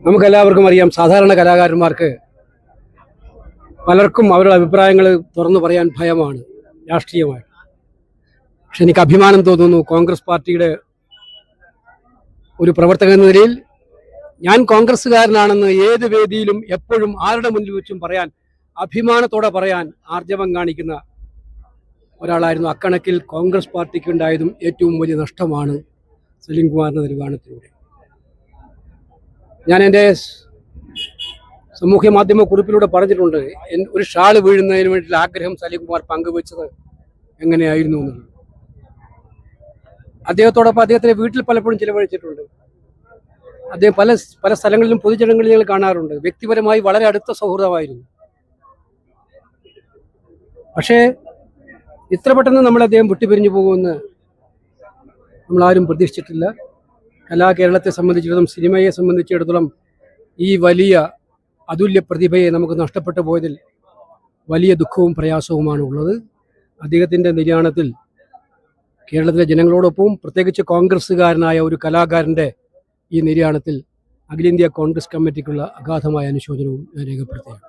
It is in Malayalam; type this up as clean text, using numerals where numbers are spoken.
നമുക്കെല്ലാവർക്കും അറിയാം, സാധാരണ കലാകാരന്മാർക്ക് പലർക്കും അവരുടെ അഭിപ്രായങ്ങൾ തുറന്നു പറയാൻ ഭയമാണ് രാഷ്ട്രീയമായിട്ട്. പക്ഷെ എനിക്ക് അഭിമാനം തോന്നുന്നു, കോൺഗ്രസ് പാർട്ടിയുടെ ഒരു പ്രവർത്തകൻ എന്ന നിലയിൽ ഞാൻ കോൺഗ്രസ്സുകാരനാണെന്ന് ഏത് വേദിയിലും എപ്പോഴും ആരുടെ മുന്നിൽ വെച്ചും പറയാൻ, അഭിമാനത്തോടെ പറയാൻ ആർജവം കാണിക്കുന്ന ഒരാളായിരുന്നു. അക്കണക്കിൽ കോൺഗ്രസ് പാർട്ടിക്ക് ഉണ്ടായതും ഏറ്റവും വലിയ നഷ്ടമാണ് സലീം കുമാറിൻ്റെ നിർവ്വഹണത്തിലൂടെ. ഞാൻ എൻ്റെ സാമൂഹ്യ മാധ്യമ കുറിപ്പിലൂടെ പറഞ്ഞിട്ടുണ്ട്, ഒരു ഷാള് വീഴുന്നതിന് വേണ്ടിയിട്ടുള്ള ആഗ്രഹം സലീം കുമാർ പങ്കുവച്ചത് എങ്ങനെയായിരുന്നു എന്നുള്ളത്. അദ്ദേഹത്തോടൊപ്പം അദ്ദേഹത്തിൻ്റെ വീട്ടിൽ പലപ്പോഴും ചിലവഴിച്ചിട്ടുണ്ട്. അദ്ദേഹം പല സ്ഥലങ്ങളിലും പൊതുജനങ്ങളിൽ ഞങ്ങൾ കാണാറുണ്ട്. വ്യക്തിപരമായി വളരെ അടുത്ത സൗഹൃദമായിരുന്നു. പക്ഷേ ഇത്ര പെട്ടെന്ന് നമ്മൾ അദ്ദേഹം വിട്ടുപിരിഞ്ഞു പോകുമെന്ന് നമ്മളാരും പ്രതീക്ഷിച്ചിട്ടില്ല. കേരളത്തെ സംബന്ധിച്ചിടത്തോളം, സിനിമയെ സംബന്ധിച്ചിടത്തോളം ഈ വലിയ അതുല്യ പ്രതിഭയെ നമുക്ക് നഷ്ടപ്പെട്ടു പോയതിൽ വലിയ ദുഃഖവും പ്രയാസവുമാണ് ഉള്ളത്. അദ്ദേഹത്തിൻ്റെ നിര്യാണത്തിൽ കേരളത്തിലെ ജനങ്ങളോടൊപ്പവും പ്രത്യേകിച്ച് കോൺഗ്രസ്സുകാരനായ ഒരു കലാകാരൻ്റെ ഈ നിര്യാണത്തിൽ അഖിലേന്ത്യാ കോൺഗ്രസ് കമ്മിറ്റിക്കുള്ള അഗാധമായ അനുശോചനവും ഞാൻ രേഖപ്പെടുത്തുകയാണ്.